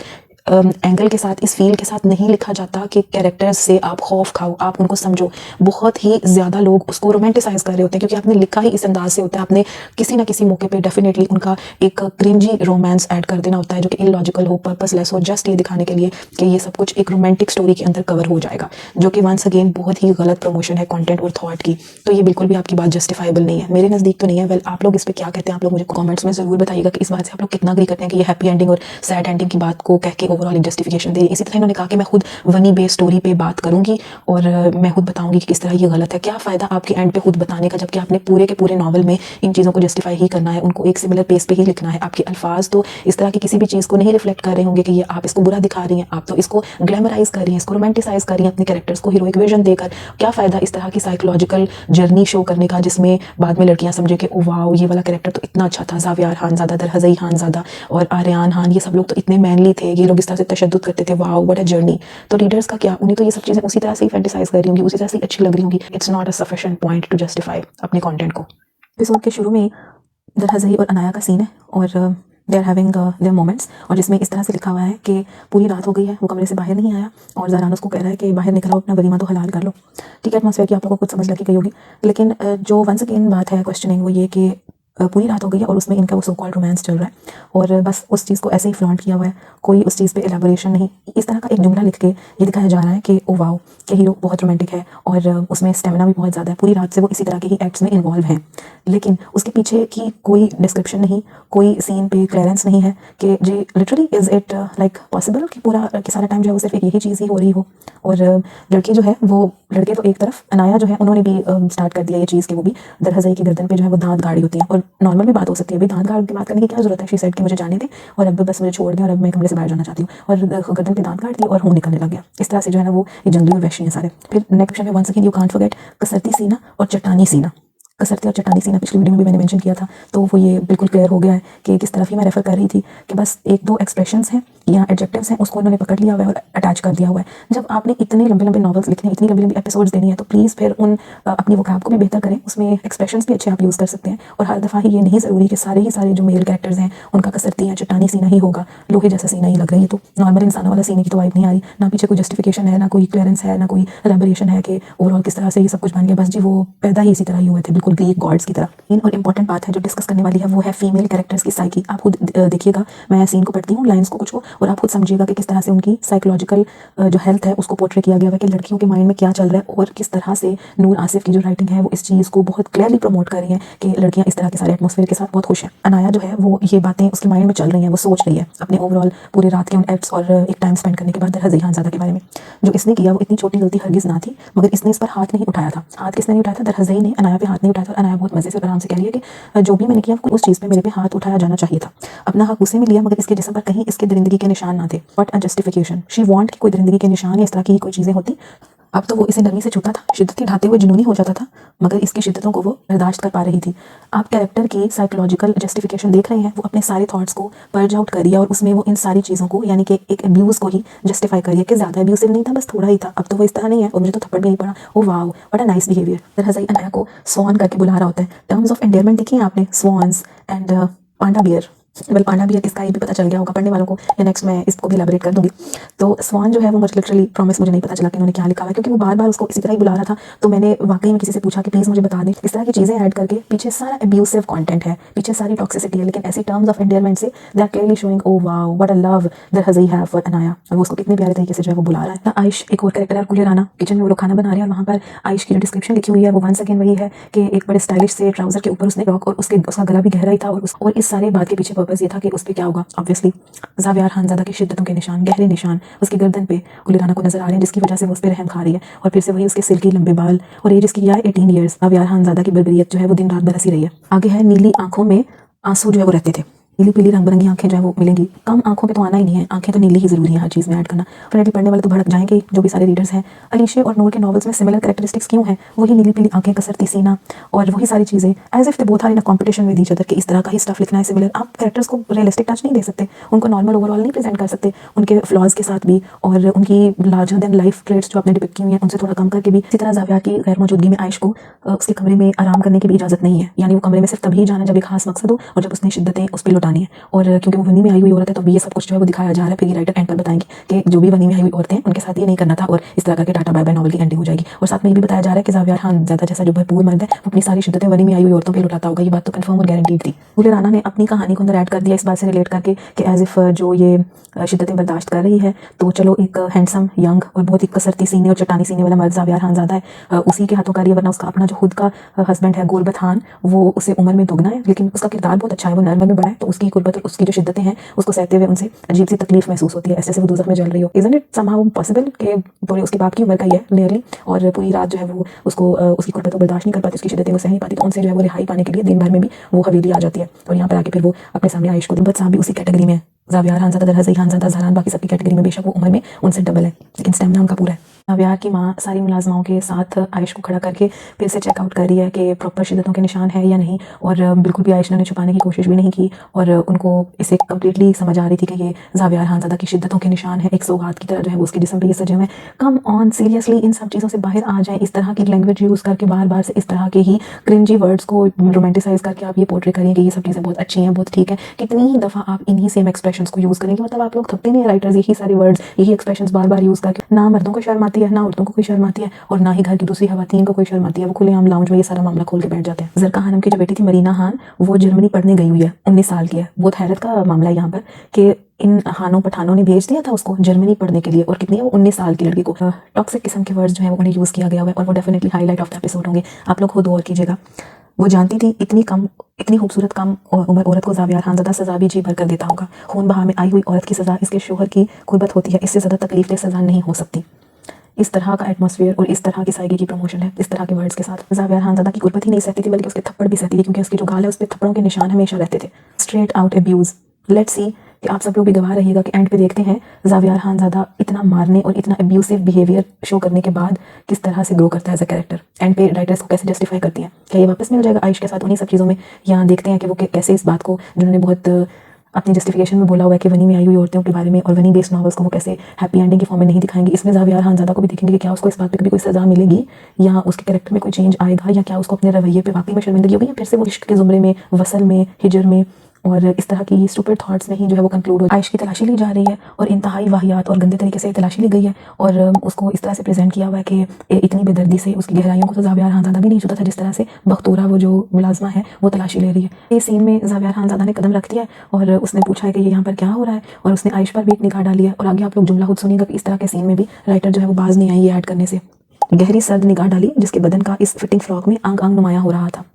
एंगल के साथ, इस फील के साथ नहीं लिखा जाता कि कैरेक्टर्स से आप खौफ खाओ, आप उनको समझो। बहुत ही ज़्यादा लोग उसको रोमांटिसाइज कर रहे होते हैं क्योंकि आपने लिखा ही इस अंदाज से होता है, आपने किसी ना किसी मौके पे डेफिनेटली उनका एक क्रिंजी रोमांस ऐड कर देना होता है जो कि इलॉजिकल हो, पर्पसलेस हो, जस्ट ये दिखाने के लिए कि ये सब कुछ एक रोमांटिक स्टोरी के अंदर कवर हो जाएगा, जो कि वंस अगेन बहुत ही गलत प्रमोशन है कंटेंट और थॉट की। तो ये बिल्कुल भी आपकी बात जस्टिफाइबल नहीं है, मेरे नज़दीक तो नहीं है। वेल, आप लोग इस पर क्या कहते हैं, आप लोग मुझे कमेंट्स में ज़रूर बताइएगा कि इस बात से आप लोग कितना अग्री करते हैं कि ये हैप्पी एंडिंग और सैड एंडिंग की बात को कह के ओवरऑल जस्टिफिकेशन। इसी तरह इन्होंने कहा कि मैं खुद वनी बेस्ड स्टोरी पे बात करूंगी और मैं खुद बताऊंगी कि किस तरह ये गलत है। क्या फ़ायदा आपके एंड पे खुद बताने का, जबकि आपने पूरे के पूरे नॉवल में इन चीज़ों को जस्टिफाई ही करना है, उनको एक सिमिलर पेस पे ही लिखना है। आपके अल्फाज तो इस तरह की किसी भी चीज़ को नहीं रिफ्लेक्ट कर रहे होंगे कि ये आप इसको बुरा दिखा रही हैं, आप तो इसको ग्लैमराइज कर रही हैं, इसको रोमांटिसाइज कर रही हैं, अपने कैरेक्टर्स को हीरोइक विजन देकर। क्या फ़ायदा इस तरह की साइकोलॉजिकल जर्नी शो करने का जिसमें बाद में लड़कियां समझे कि ओ वाओ ये वाला कैरेक्टर तो इतना अच्छा था, ज़ावियार खानज़ादा, दरहज़ई खानज़ादा और आर्यान खान, ये सब लोग तो इतने मैनली थे, ये लोग इस तरह से तशद्दुद करते थे, वाओ व्हाट अ जर्नी। तो रीडर्स का क्या, उन्हें तो ये सब चीज़ें उसी तरह से ही फैंटिसाइज कर रही होंगी, उसी तरह से अच्छी लग रही होंगी। It's not a sufficient point two justify अपने कंटेंट को। एपिसोड के शुरू में दरहा ज़ही और अनाया का सीन है और they are having their moments, और जिसमें इस तरह से लिखा हुआ है कि पूरी रात हो गई है, वो कमरे से बाहर नहीं आया और ज़हरान उसको कह रहा है कि बाहर निकलो, अपना वलीमा तो हलाल कर लो। ठीक है, एटमॉस्फेयर की आप लोगों को कुछ समझ लगी गई होगी, लेकिन जो वंस अगेन बात है क्वेश्चनिंग वो ये कि पूरी रात हो गई है और उसमें इनका वो सो कॉल्ड रोमांस चल रहा है और बस उस चीज़ को ऐसे ही फ्लॉन्ट किया हुआ है, कोई उस चीज़ पे एलेबोरेशन नहीं। इस तरह का एक जुमला लिख के ये दिखाया जा रहा है कि ओ वाओ कि हीरो बहुत रोमांटिक है और उसमें स्टेमिना भी बहुत ज़्यादा है, पूरी रात से वो इसी तरह के ही एक्ट्स में इन्वॉल्व हैं, लेकिन उसके पीछे की कोई डिस्क्रिप्शन नहीं, कोई सीन पे क्लियरेंस नहीं है कि जी literally is it like possible कि पूरा कि सारा टाइम जो है वो सिर्फ एक यही चीज़ ही हो रही हो। और लड़की जो है वो, लड़के तो एक तरफ, अनाया जो है उन्होंने भी स्टार्ट कर दिया ये चीज़ कि वो भी दरहज़ई की गर्दन पे जो है वो दांत गाड़ी होती है, और नॉर्मल भी बात हो सकती है, भाई दांत गाड़ के बात करने की क्या जरूरत है। शी सेड कि मुझे जाने दे और अब बस मुझे छोड़ दे और अब मैं कमरे से बाहर जाना चाहती हूँ, और गर्दन पे दांत गाड़ दी और मुंह निकलने लग गया। इस तरह से जो है ना वो ये जंगली और वैश्य हैं सारे। फिर नेक्स्ट में once again you can't forget कसरती सीना और चट्टानी सीना। कसरती और चट्टानी सीना पिछली वीडियो में भी मैंने मेंशन किया था, तो वो ये बिल्कुल क्लियर हो गया है कि किस तरफ ही मैं रेफर कर रही थी कि बस एक दो एक्सप्रेशंस हैं या एडजेक्टिव्स हैं, उसको उन्होंने पकड़ लिया हुआ है और अटैच कर दिया हुआ है। जब आपने इतने लंबे लंबे नॉवेल्स लिखने, इतनी लंबी लंबी एपिसोड्स देनी है, तो प्लीज़ फिर उन अपनी वोकैब को भी बेहतर करें, उसमें एक्सप्रेशंस भी अच्छे आप यूज़ कर सकते हैं। और हर दफ़ा ही ये नहीं ज़रूरी कि सारे ही सारे जो मेल कैरेक्टर्स हैं उनका कसरती या चट्टानी सीना ही होगा, लोहे जैसा सीना ही लग रही है, तो नॉर्मल इंसानों वाला सीने की तो वाइब नहीं आ रही, ना पीछे कोई जस्टिफिकेशन है, ना कोई क्लियरेंस है, ना कोई एलेबोरेशन है कि ओवरऑल किस तरह से ये सब कुछ बन गया। बस जी वो पैदा ही इसी तरह ही हुए थे, बिल्कुल ग्रीक गॉड्स की तरह। इन और इंपॉर्टेंट बात है जो डिस्कस करने वाली है वो है फीमेल कैरेक्टर्स की साइकी। आप खुद देखिएगा, मैं सीन को पढ़ती हूँ, लाइंस को कुछ को, और आप खुद समझिएगा कि किस तरह से उनकी साइकोलॉजिकल जो हेल्थ है उसको पोर्ट्रे किया गया है कि लड़कियों के माइंड में क्या चल रहा है, और किस तरह से नूर आसिफ की जो राइटिंग है वो इस चीज़ को बहुत क्लियरली प्रमोट कर रही है कि लड़कियां इस तरह के सारे एटमॉस्फेयर के साथ बहुत खुश हैं। अनाया जो है वो ये बातें उसके माइंड में चल रही हैं, वो सोच रही है अपने ओवरऑल पूरे रात के उन एक्ट्स और एक टाइम स्पेंड करने के बाद दरहज़ ज़्यादा के बारे में। जो इसने किया वो इतनी छोटी गलती हरगिज़ ना थी, मगर इसने इस पर हाथ नहीं उठाया था। हाथ किसने नहीं उठाया था? दरहज़ ने अनाया पे हाथ नहीं उठाया था। अनाया बहुत मज़े से आराम से कह रही है कि जो भी मैंने किया उस चीज़ पे मेरे पे हाथ उठाया जाना चाहिए था। अपना हक उसे में लिया, मगर इसके जिस्म पर कहीं इसके दरिंदगी के निशान ना थे। What a justification. She want कि कोई दरिंदगी के निशान या इस तरह की कोई चीज़ें होती। अब तो वो इसे नरमी से छूता था, शिद्दतें ढाते हुए जुनूनी हो जाता था, मगर इसकी शिद्दतों को वो बर्दाश्त कर पा रही थी। आप कैरेक्टर की साइकोलॉजिकल जस्टिफिकेशन देख रहे हैं, वो अपने सारे थॉट्स को पर्ज आउट कर दिया और उसमें वो इन सारी चीज़ों को यानी कि एक अब्यूज़ को ही जस्टिफाई कर दिया कि ज़्यादा अब्यूसिव नहीं था, बस थोड़ा ही था। अब तो वो इस तरह नहीं है और मुझे तो थप्पड़ भी नहीं पड़ा। ओ wow what a nice behaviour. दरअसल अनाया को स्वान करके बुला रहा होता है। टर्म्स ऑफ एंडेयरमेंट देखी है आपने, swans and panda bear. Well panda bear किसका ये भी पता चल गया होगा पढ़ने वालों को, या नेक्स्ट मैं इसको भी एलैबोरेट कर दूंगी। तो स्वान जो है वो मुझे लिटरली प्रॉमिस मुझे नहीं पता चला कि उन्होंने क्या लिखा हुआ है, क्योंकि वो बार बार उसको इसी तरह ही बुला रहा था। तो मैंने वाकई में किसी से पूछा कि प्लीज़ मुझे बता दें। इस तरह की चीज़ें ऐड करके पीछे सारा अब्यूसिव कंटेंट है, पीछे सारी टॉक्सिसिटी है, लेकिन ऐसी टर्म्स ऑफ एंडेयरमेंट से they are clearly showing oh wow what a love दरहज़ई हैव फॉर अनाया, और वो उसको कितने प्यारे तरीके से जो है वो बुला रहा है। आयश एक और कैरेक्टर है, कुलियर राना। किचन में वो लोग खाना बना रहे हैं और वहाँ पर आयश की जो डिस्क्रिप्शन लिखी हुई है वो वंस अगेन वही है कि एक बड़े स्टाइलिश से ट्राउजर के ऊपर उसने रॉक और उसका गला भी गहरा ही था, और इस सारे बात के पीछे पर्पस ये था कि उस पर क्या होगा। ऑब्वियसली ज़ावियार खानज़ादा की शिद्दतों के निशान, गहरे निशान उसकी गर्दन पे कुलियर राना को नजर आ रहे हैं, जिसकी वजह से वो उस पर रहम खा रही है। और फिर से वही उसके सिल्की लंबे बाल और एज इसकी क्या है 18 ईयर्स। ज़ावियार खानज़ादा की बर्बरियत जो है वो दिन रात बरसी रही है। आगे है नीली आंखों में आंसू जो है वो रहते थे। नीली पीली रंग बिरंगी आंखें जो है वो मिलेंगी, कम आंखों पे तो आना ही नहीं है, आंखें तो नीली ही जरूरी है हर चीज़ में ऐड करना। डेफिनेटली पढ़ने वाले तो भड़क जाएंगे, जो भी सारे रीडर्स हैं। अलीशे और नूर के नॉवेल्स में सिमिलर कैरेक्टरिस्टिक्स क्यों हैं? वही नीली पीली आंखें, कसरती सीना और वही सारी चीज़ें, as if they both are in a competition with each other कि इस तरह का ही स्टफ लिखना है सिमिलर। आप कैरेक्टर्स को रियलिस्टिक टच नहीं दे सकते, उनको नॉर्मल ओवरऑल नहीं प्रेजेंट कर सकते, उनके फ्लॉज के साथ भी और उनकी लार्जर देन लाइफ ट्रेट्स जो आपने डिपिक्ट की हुई हैं उनसे थोड़ा कम करके भी। इसी तरह ज़ावियार की गैर मौजूदगी में आयश को उसके कमरे में आराम करने की भी इजाज़त नहीं है, यानी वो कमरे में सिर्फ तभी जाना जब एक खास मकसद हो और जब उसने शिद्दतें उस पर लौटानी है। और क्योंकि वो वनी में आई हुई औरत है तो भी ये सब कुछ जो है वो दिखाया जा रहा है। फिर ये राइटर एंड पर बताएंगे कि जो भी वनी में आई हुई औरतें हैं उनके साथ ये नहीं करना था, और इस तरह करके टाटा बाय बाय नॉवल की एंडिंग हो जाएगी। और साथ में ये भी बताया जा रहा है कि ज़ावियार खानज़ादा जैसा जो भरपूर मर्द है वो अपनी सारी शिद्दतें वनी में आई हुई औरतों पर लुटाता होगा। ये बात तो कंफर्म और गारंटीड थी। कुलियर राना ने अपनी कहानी को अंदर ऐड कर दिया इस बात से रिलेट करके कि एज इफ जो ये शिद्दतें बर्दाश्त कर रही है तो चलो एक हैंडसम यंग और बहुत ही कसरती सीने और चट्टानी सीने वाला मर्द ज़ावियार खानज़ादा है, उसी के हाथों का रही है, वरना उसका अपना जो खुद का हस्बैंड है गुरबत खान वो उससे उम्र में दोगुना है, लेकिन उसका किरदार बहुत अच्छा है, वो नर्म में बड़ा है, तो उसकी गुरबत और उसकी जो शिद्दतें हैं उसको सहते हुए उनसे अजीब सी तकलीफ महसूस होती है, ऐसे वो दोज़ख में जल रही हो। इज़न्ट इट समहाउ पॉसिबल कि पूरे उसके बाप की उम्र का ही है नियरली, और पूरी रात जो है वो उसको उसकी गुरबत बर्दाश्त नहीं कर पाती, उसकी शिद्दतें वो सह नहीं पाती, तो उनसे जो है वो रिहाई पाने के लिए दिन भर में भी वो हवेली आ जाती है, और यहाँ पर आके फिर वो अपने सामने आयश को दिन भर साहब भी उसी कैटेगरी में है। ज़ावियार खानज़ादा, दरहज़ई खानज़ादा, ज़हरान बाकी सबकी कैटेगरी में बेशक वो उम्र में उनसे डबल है, लेकिन स्टेमिना उनका पूरा है। ज़ावियार की माँ सारी मुलाजमाओं के साथ आयश को खड़ा करके फिर से चेकआउट कर रही है कि प्रॉपर शिद्दतों के निशान है या नहीं, और बिल्कुल भी आयश ने छुपाने की कोशिश भी नहीं की, और उनको इसे कम्प्लीटली समझ आ रही थी कि ये ज़ावियार खानज़ादा की शिद्दतों के निशान है, एक सौगात की तरह जो है वो उसके जिस्म पे ये सजे हुए हैं। कम ऑन, सीरियसली इन सब चीज़ों से बाहर आ जाए। इस तरह की लैंग्वेज यूज़ करके बार बार से इस तरह के ही क्रिंजी वर्ड्स को रोमांटिसाइज करके आप ये पोर्ट्रे करेंगे, ये सब चीज़ें बहुत अच्छी हैं, बहुत ठीक है। कितनी ही दफ़ा आप इन्हीं सेम एक्सप्रेशंस को यूज़ करेंगे, मतलब आप लोग थकते नहीं, राइटर्स यही सारे वर्ड्स, यही एक्सप्रेशंस बार बार यूज़ करके। ना मर्दों को शर्म आती है, ना औरतों को कोई शर्म आती है, और ना ही घर की दूसरी खवातीन को कोई शर्म आती है। वो खुलेआम लाउंज में ये सारा मामला खोल के बैठ जाते हैं। ज़रका खानम की जो बेटी थी मरीना खान, वो जर्मनी पढ़ने गई हुई है, 19 साल की है। बहुत हैरत का मामला है यहाँ पर कि इन खानों पठानों ने भेज दिया था उसको जर्मनी पढ़ने के लिए, और कितनी है वो 19 साल की लड़की को। टॉक्सिक किस्म के वर्ड्स जो है वो उन्हें यूज़ किया गया हुआ है, और वो definitely highlight of the episode होंगे, आप लोग खुद गौर कीजिएगा। वो जानती थी इतनी खूबसूरत कम उम्र औरत को ज़ावियार खानज़ादा सज़ा भी जी भर कर देता होगा। खून बहा में आई हुई औरत की सज़ा इसके शोहर की गुर्बत होती है, इससे ज़्यादा तकलीफ सज़ा नहीं हो सकती। इस तरह का एटमॉस्फेयर और इस तरह की साइकी की प्रमोशन है इस तरह के वर्ड्स के साथ। ज़ावियार खानज़ादा की गुर्बत ही नहीं सहती थी, बल्कि उसके थप्पड़ भी सहती थी, क्योंकि उसकी जो गाल है उस पर थप्पड़ों के निशान हमेशा रहते थे। Straight out abuse. Let's see कि आप सब लोग भी गवाह रहिएगा कि एंड पे देखते हैं ज़ावियार खानज़ादा इतना मारने और इतना अब्यूसिव बिहेवियर शो करने के बाद किस तरह से ग्रो करता है एज अ कैरेक्टर। एंड पे राइटर्स को कैसे जस्टिफाई करती है, क्या ये वापस मिल जाएगा आयश के साथ उन्हीं सब चीज़ों में। यहाँ देखते हैं कि वो कैसे इस बात को, जिन्होंने बहुत अपनी जस्टिफिकेशन में बोला हुआ है कि वनी में आई हुई औरतों के बारे में और वनी बेस्ड नॉवेल्स को वो कैसे हैप्पी एंडिंग की फॉर्म में नहीं दिखाएंगे। इसमें ज़ावियार खानज़ादा को भी देखेंगे कि क्या उसको इस बात पे कभी कोई सज़ा मिलेगी, या उसके कैरेक्टर में कोई चेंज आएगा, या क्या उसको अपने रवैये पे वाकई में शर्मिंदगी होगी, या फिर से वो इश्क के ज़ुमरे में, वसल में, हिजर में और इस तरह की स्टूपिड थॉट्स में ही जो है वो कंक्लूड हो। आयश की तलाशी ली जा रही है और इंतहाई वाहियात और गंदे तरीके से तलाशी ली गई है, और उसको इस तरह से प्रेजेंट किया हुआ है कि इतनी बेदर्दी से उसकी गहराइयों को तो ज़ावियार खानज़ादा भी नहीं छूता था, जिस तरह से बख्तूरा वो जो मुलाजमा है वो तलाशी ले रही है। इस सीन में ज़ावियार खानज़ादा ने कदम रख दिया और उसने पूछा है कि ये यहाँ पर क्या हो रहा है, और उसने आयश पर भी एक निगाह डाली है। और आगे आप लोग जुमला खुद सुनिएगा कि इस तरह के सीन में भी राइटर जो है वो बाज नहीं आई ये ऐड करने से। गहरी सर्द निगाह डाली जिसके बदन का इस फिटिंग फ्रॉक में अंग अंग नुमाया हो रहा था।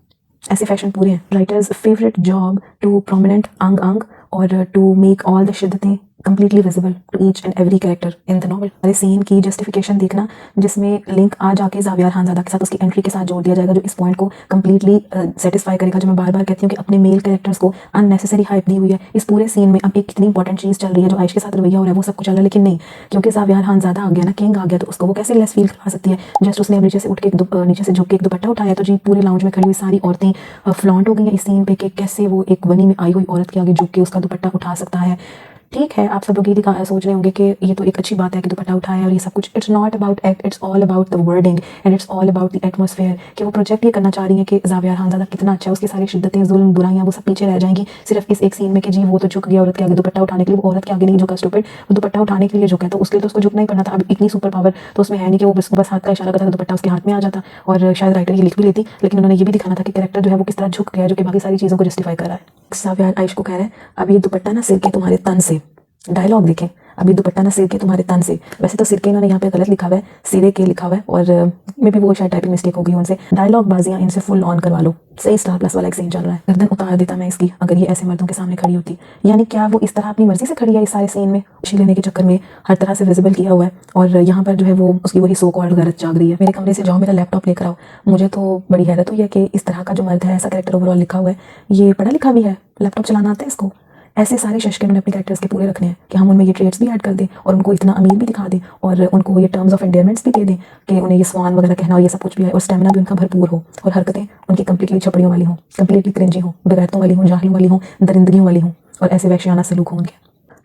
ऐसे फैशन पूरे हैं। Writers favourite job to prominent अंग अंग और टू मेक ऑल द शिद्दतें completely visible to each and every character in the novel। हमारे सीन की जस्टिफिकेशन देखना जिसमें लिंक आ जाके ज़ावियार खानज़ादा के साथ उसकी एंट्री के साथ जोड़ दिया जाएगा, जो इस पॉइंट को कम्प्लीटली सेटिस्फाई करेगा, जो मैं बार बार कहती हूँ कि अपने मेल कैरेक्टर्स को अननेसेसरी हाइप दी हुई है इस पूरे सीन में। अब एक कितनी इंपॉर्टेंट चीज़ चल रही है, जो आयश के साथ रवैया हो रहा है वो सब कुछ चल रहा है, लेकिन नहीं, क्योंकि ज़ावियार खानज़ादा आ गया ना, किंग आ गया, तो उसको वो कैसे लेस फील करवा सकती है। जस्ट उसने नीचे से उठ के नीचे से झुक के एक दुपट्टा उठाया तो जी पूरे लाउंज में खड़ी हुई सारी औरतें फ्लॉन्ट हो गई हैं इस सीन पे कि कैसे वो एक बनी में आई हुई औरत के आगे झुक के उसका दुपट्टा उठा सकता है। ठीक है, आप सब लोग ये सोच रहे होंगे कि ये तो एक अच्छी बात है कि दुपट्टा उठाया और ये सब कुछ। It's not about act, it's all about the wording and it's all about the atmosphere. कि वो प्रोजेक्ट ये करना चाह रही है कि ज़ावियार खानज़ादा कितना अच्छा है, उसकी सारी शिद्दतें, जुल्म, बुराइयां वो सब पीछे रह जाएंगी सिर्फ इस एक सीन में कि जी वो तो झुक गया औरत के आगे दुपट्टा उठाने के लिए। वो औरत के आगे नहीं झुका, स्टूपिड, वो दुपट्टा उठाने के लिए झुका है, तो उसके लिए तो उसको झुकना ही पड़ना था। अब इतनी सुपर पावर तो उसमें है नहीं कि वो बस हाथ का इशारा करता था दुपट्टा उसके हाथ में आ जाता, और शायद राइटर ये लिख भी लेती, लेकिन उन्होंने ये भी दिखाना था कि कैरेक्टर जो है वो किस तरह झुक गया है, जो कि बाकी सारी चीज़ों को जस्टिफाई कर रहा है। ज़ावियार आयश को कह रहा है अब ये दुपट्टा ना सिर के तुम्हारे तन से, डायलॉग देखें, अभी दुपट्टा ना सिर के तुम्हारे तन से। वैसे तो सिर के इन्होंने यहाँ पे गलत लिखा हुआ है, सिरे के लिखा हुआ है, और मे भी वो शायद टाइपिंग मिस्टेक हो गई उनसे। डायलॉग बाजियाँ इनसे फुल ऑन करवा लो, सही स्टार प्लस वाला एक सीन चल रहा है। गर्दन उतार देता मैं इसकी अगर ये ऐसे मर्दों के सामने खड़ी होती। यानी क्या वो इस तरह अपनी मर्जी से खड़ी है इस सारे सीन में, खुशी लेने के चक्कर में हर तरह से विजिबल किया हुआ है, और यहाँ पर जो है वो उसकी वही सो कॉल्ड गलत जाग रही है। मेरे कमरे से जाओ, मेरा लैपटॉप लेकर आओ। मुझे तो बड़ी हैरत हुई है कि इस तरह का जो मर्द है, ऐसा कैरेक्टर ओवरऑल लिखा हुआ है, ये पढ़ा लिखा भी है, लैपटॉप चलाना आता है इसको। ऐसे सारे शश के मैंने अपने कैरेक्टर्स के पूरे रखने हैं कि हम उनमें ये ट्रेड्स भी ऐड कर दें और उनको इतना अमीर भी दिखा दें और उनको ये टर्म्स ऑफ एंडेयरमेंट्स भी दे दें कि उन्हें ये स्वान वगैरह कहना और ये सब कुछ भी है, और स्टेमिना भी उनका भरपूर हो, और हरकतें उनकी कंप्लीटली छपड़ियों वाली हों, कंप्लीटली क्रिंजी हों, बेगैरतों वाली हों, जाहिलों वाली हों, दरिंदगियों वाली हों, और ऐसे वैश्याना सलूक हों उनके।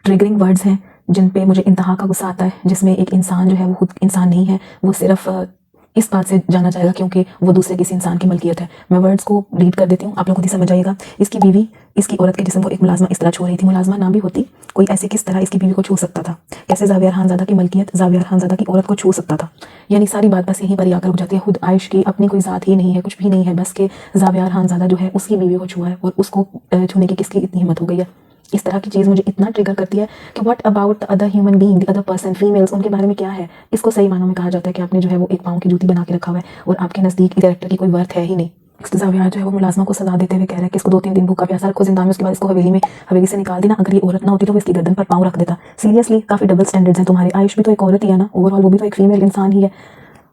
ट्रिगरिंग वर्ड्स हैं जिन पे मुझे इंतहा का गुस्सा आता है, जिसमें एक इंसान जो है वो खुद इंसान नहीं है, वो सिर्फ इस बात से जाना चाहेगा क्योंकि वो दूसरे किसी इंसान की मलकियत है। मैं वर्ड्स को रीड कर देती हूँ, आप लोग खुद ही समझ आइएगा। इसकी बीवी इसकी औरत के जिस्म को एक मुलाजमा इस तरह छू रही थी, मुलाजमा ना भी होती कोई ऐसे किस तरह इसकी बीवी को छू सकता था, कैसे ज़ावियार खानज़ादा की मलकियत ज़ावियार खानज़ादा की औरत को छू सकता था। यानी सारी बात बस यहीं पर ही आकर रुक जाती है। खुद आयश की अपनी कोई ज़ात ही नहीं है, कुछ भी नहीं है, बस के ज़ावियार खानज़ादा जो है उसकी बीवी को छुआ है, और उसको छूने की किसकी इतनी हिम्मत हो गई है। इस तरह की चीज़ मुझे इतना ट्रिगर करती है कि what about the other human being, the other person, females, उनके बारे में क्या है। इसको सही मानों में कहा जाता है कि आपने जो है वो एक पाँव की जूती बना के रखा हुआ है और आपके नज़दीक कैरेक्टर की कोई वर्थ है ही नहीं। ज़ावियार जो है वो मुलाजमा को सजा देते हुए कह रहा है कि इसको 2-3 दिन भूखा प्यासा रखो जिंदा में, उसके बाद इसको हवेली से निकाल देना। अगर ये औरत ना होती तो वो इसकी गर्दन पर पाँव रख देता। सीरियसली काफ़ी डबल स्टैंडर्ड्स हैं तुम्हारे। आयुष भी तो एक औरत ही है ना, ओवरऑल वो भी तो एक फीमेल इंसान ही है।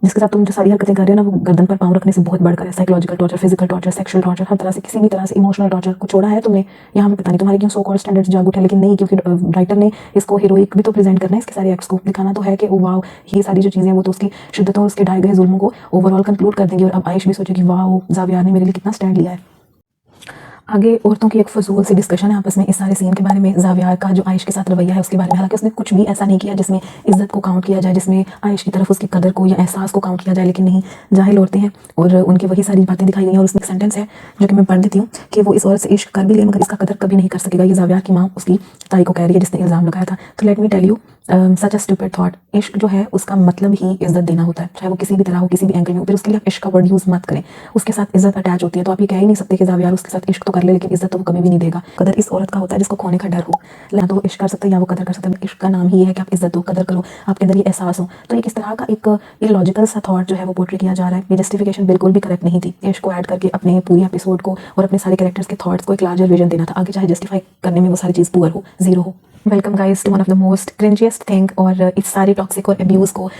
जिसके साथ तुम जो सारी हरकतें कर रहे हो ना, वो गर्दन पर पाँव रखने से बहुत बढ़कर है। Psychological torture, physical torture, sexual torture, हर तरह से, किसी भी तरह से इमोशनल टॉर्चर को छोड़ा है तुमने। यहाँ पे पता नहीं तुम्हारे क्यों सो कॉल्ड स्टैंडर्ड्स जाग उठे, लेकिन नहीं, क्योंकि राइटर ने इसको हीरोइक भी तो प्रेजेंट करना है, इसके सारे एक्ट्स को दिखाना तो है कि वाओ ये सारी जो चीज़ें वो तो उसकी शुद्धता और उसके ढाए गए जुल्मों को ओवरऑल कंक्लूड कर देंगी। और अब आयश भी सोचेगी वाओ ज़ावियार ने मेरे लिए कितना स्टैंड लिया है। आगे औरतों की एक फजूल सी डिस्कशन है आपस में इस सारे सीन के बारे में, ज़ावियार का जो आयश के साथ रवैया है उसके बारे में। हालांकि उसने कुछ भी ऐसा नहीं किया जिसमें इज्जत को काउंट किया जाए, जिसमें आयश की तरफ उसकी कदर को या एहसास को काउंट किया जाए, लेकिन नहीं, जाहिल औरतें हैं और उनकी वही सारी बातें दिखाई गई हैं। और उसमें एक सेंटेंस है जो कि मैं पढ़ देती हूँ कि वो इस औरत से इश्क कर भी ले मगर इसका कदर कभी नहीं कर सकेगा। ये ज़ावियार की माँ उसकी ताई को कह रही है जिसने इल्ज़ाम लगाया था। तो let me tell you such a stupid thought. इश्क जो है उसका मतलब ही इज्जत देना होता है, चाहे वो किसी भी तरह हो, किसी भी एंगल में हो। फिर उसके लिए आप इश्क का वर्ड यूज़ मत करें, उसके साथ इज्जत अटैच होती है। तो आप ये कह ही नहीं सकते कि ज़ावियार उसके साथ इश्क तो कर ले लेकिन इज्जत तो वो कभी भी नहीं देगा। कदर इस औरत का होता है जिसको खोने का डर हो। या तो वो इश्क कर सकता है या वो कदर कर सकता है। इश्क का नाम ही है कि आप इज्जत दो, कदर करो, आपके अंदर ये एहसास हो। तो एक इस तरह का एक इलॉजिकल सा थॉट जो है वो पोर्ट्रे किया जा रहा है। ये जस्टिफिकेशन बिल्कुल भी करेक्ट नहीं थी। इश्क को ऐड करके अपने पूरी एपिसोड को और अपने सारे कैरेक्टर्स के थॉट्स को एक लार्जर विजन देना था। आगे चाहे जस्टिफाई करने में वो सारी चीज़ पुअर हो, जीरो हो। Welcome guys to one of the most cringiest thing. और इस सारी टॉक्सिक और अब्यूज़ को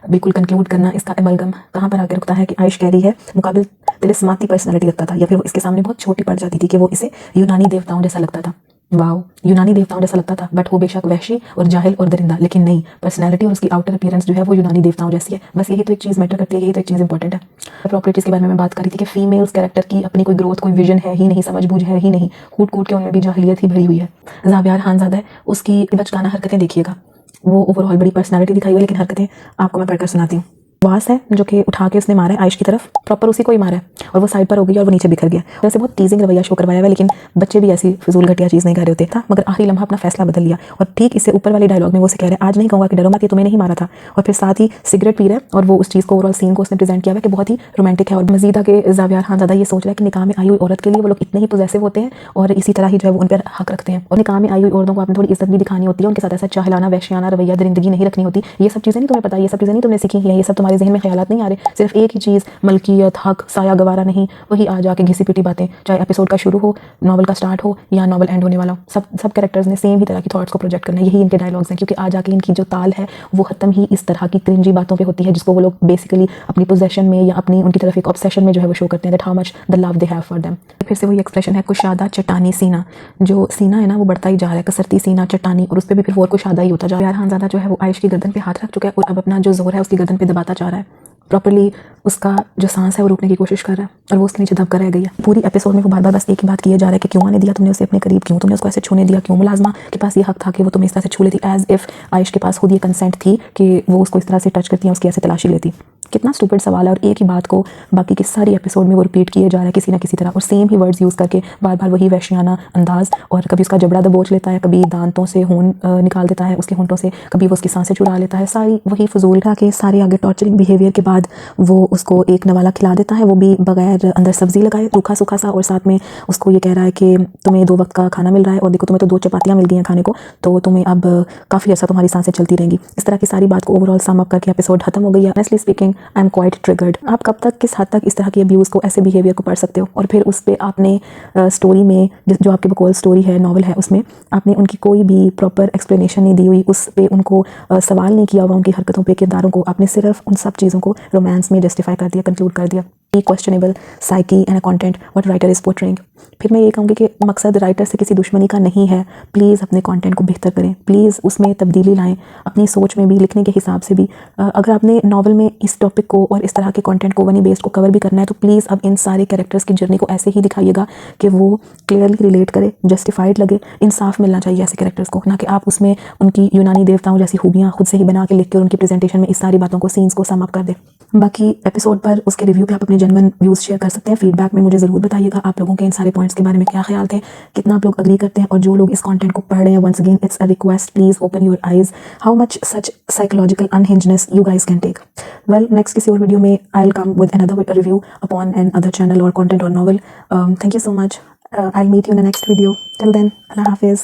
बिल्कुल कंक्लूड करना, इसका एमलगम कहाँ पर आकर रुकता है कि आयश कह रही है मुकाबिल तिलिस्माती पर्सनालिटी लगता था, या फिर वो इसके सामने बहुत छोटी पड़ जाती थी कि वो इसे यूनानी देवताओं जैसा लगता था। वाओ, यूनानी देवताओं जैसा लगता था, बट वो बेशक वैशी और जाहिल और दरिंदा, लेकिन नहीं, पर्सनैलिटी और उसकी आउटर अपीयरेंस जो है वो यूनानी देवताओं जैसी है। बस यही तो एक चीज़ मैटर करती है, यही तो एक चीज़ इंपॉर्टेंट है। प्रॉपर्टीज़ के बारे में मैं बात कर रही थी कि फीमेल्स कैरेक्टर की अपनी कोई ग्रोथ, कोई विजन है ही नहीं, समझ-बूझ है ही नहीं, कूट-कूट के उनमें भी जाहिलियत ही भरी हुई है। ज़ावियार खानज़ादा है, उसकी बचकाना हरकतें देखिएगा, वो ओवरऑल बड़ी पर्सनैलिटी दिखाई हुई है, लेकिन हरकतें आपको मैं पढ़कर सुनाती हूँ। वास है जो कि उठा के उसने मारा है आयश की तरफ, प्रॉपर उसी को ही मारा है, और वो साइड पर हो गई और वो नीचे बिखर गया। वैसे बहुत टीजिंग रवैया शो करवाया हुआ है, लेकिन बच्चे भी ऐसी फिजूल घटिया चीज़ नहीं कर रहे होते था। मगर आखिरी लम्हा अपना फैसला बदल लिया, और ठीक इससे ऊपर वाले डायलॉग में वो उसे कह रहे हैं आज नहीं कहूँगा कि डरो मत, ये तुम्हें नहीं मारा था। और फिर साथ ही सिगरेट पी रहे हैं, और वो उस चीज़ को ओवरऑल सीन को उसने प्रेजेंट किया है कि बहुत ही रोमांटिक है। और मजीद आगे ज़ावियार खानज़ादा ये सोच रहा है कि निकाह में आई हुई औरत के लिए वो लोग इतने ही पोजेसिव होते हैं और इसी तरह ही जो है वो उन पर हक रखते हैं। और निकाह में आई हुई औरतों को आपने थोड़ी इज्जत भी दिखानी होती है, उनके साथ ऐसा चाहलाना, वैश्याना रवैया, दरिंदगी नहीं रखनी होती। ये सब चीज़ें नहीं तुम्हें पता, ये सब चीज़ें नहीं तुमने सीखी हैं, ये सब तुम्हारे जहन में ख्यालात नहीं आ रहे। सिर्फ एक ही चीज़, मलकियत, हक, साया गवारा नहीं, वही आ जाके घिसी पिटी बातें, चाहे एपिसोड का शुरू हो, नॉवल का स्टार्ट हो या नॉवल एंड होने वाला हो, सब कैरेक्टर्स ने सेम ही तरह की थॉट्स को प्रोजेक्ट करना है। यही इनके डायलॉग्स हैं, क्योंकि आ जाके इनकी जो ताल है वो ख़त्म ही इस तरह की क्रिंजी बातों पे होती है जिसको वो लोग बेसिकली अपनी पोजेशन में या अपनी उनकी तरफ एक ऑब्सेशन में जो है वो शो करते हैं, that how much the love they have for them. फिर से वही एक्सप्रेशन है कुशादा चट्टानी सीना, जो सीना है ना वो बढ़ता ही जा रहा है, कसरती सीना चट्टानी, और उस पर भी फिर और कुशादा ही होता जा रहा है। ज़्यादा जो है वो आयश की गर्दन पे हाथ रख चुका है और अब अपना जो जोर है उसकी गर्दन पे दबाता जा रहा है। प्रॉपर्ली उसका जो सांस है वो रोकने की कोशिश कर रहा है और वो उसके नीचे दबकर रह गई है। पूरी एपिसोड में वो बार बार बस एक ही बात किया जा रहा है कि क्यों आने दिया तुमने उसे अपने करीब, क्यों तुमने उसको ऐसे छूने दिया, क्यों मुलाजमा के पास ये हक था कि वो तुम्हें इस तरह से छू लेती, एज इफ आयश के पास खुद ये कंसेंट थी कि वो उसको इस तरह से टच करती है, उसकी ऐसे तलाशी लेती। कितना स्टूपिड सवाल है, और एक ही बात को बाकी की सारी एपिसोड में वो रिपीट किए जा रहा है किसी ना किसी तरह, और सेम ही वर्ड्स यूज़ करके बार बार वही वैश्याना अंदाज। और कभी उसका जबड़ा दबोच लेता है, कभी दांतों से खून निकाल देता है उसके होंठों से, कभी वो उसकी सांसें चुरा लेता है, सारी वही फजूल के सारे आगे टॉर्चरिंग बिहेवियर के बाद वो उसको एक नवाला खिला देता है, वो भी बगैर अंदर सब्जी लगाए, रूखा सूखा सा, और साथ में उसको ये कह रहा है कि तुम्हें 2 वक्त का खाना मिल रहा है और देखो तुम्हें तो 2 चपातियाँ मिल गई हैं खाने को, तो तुम्हें अब काफ़ी अर्सा तुम्हारी सांसें चलती रहेंगी। इस तरह की सारी बात को ओवरऑल सम अप करके एपिसोड खत्म हो गई है। Honestly speaking I am quite triggered. आप कब तक, किस हद तक इस तरह की अब्यूज़ को, ऐसे बिहेवियर को पढ़ सकते हो? और फिर उस पर आपने स्टोरी में जो आपकी बकौल स्टोरी है, नॉवल है, उसमें आपने उनकी कोई भी प्रॉपर एक्सप्लेनेशन नहीं दी हुई, उस पर उनको सवाल नहीं किया हुआ, उनकी हरकतों पे, किरदारों को, आपने सिर्फ उन सब चीज़ों को रोमांस में जस्टिफाई कर दिया, कंक्लूड कर दिया। Questionable psyche and content what writer is portraying. फिर मैं ये कहूँगी कि मकसद राइटर से किसी दुश्मनी का नहीं है, प्लीज़ अपने कंटेंट को बेहतर करें, प्लीज़ उसमें तब्दीली लाएं, अपनी सोच में भी, लिखने के हिसाब से भी। अगर आपने नॉवल में इस टॉपिक को और इस तरह के कंटेंट को, वनी बेस्ड को कवर भी करना है, तो प्लीज़ अब इन सारे कैरेक्टर्स की जर्नी को ऐसे ही दिखाइएगा कि वो क्लियरली रिलेट करे, जस्टिफाइड लगे। इंसाफ मिलना चाहिए ऐसे कैरेक्टर्स को, ना कि आप उसमें उनकी यूनानी देवताओं जैसी खूबियाँ खुद से ही बना के लिख के और उनकी प्रेजेंटेशन में इस सारी बातों को, सीन्स को सम अप कर दे। बाकी एपिसोड पर उसके रिव्यू पे आप अपने जेन्युइन व्यूज़ शेयर कर सकते हैं। फीडबैक में मुझे ज़रूर बताइएगा आप लोगों के इन सारे पॉइंट्स के बारे में क्या ख्याल थे, कितना आप लोग अग्री करते हैं। और जो लोग इस कंटेंट को पढ़ रहे हैं, once again it's a request, please open your eyes how much such psychological unhingedness you guys can take. Well, next किसी और वीडियो में I will come with another review upon an other channel और content और novel. Thank you so much. I'll meet you in the next video. Till then, Allah Hafiz.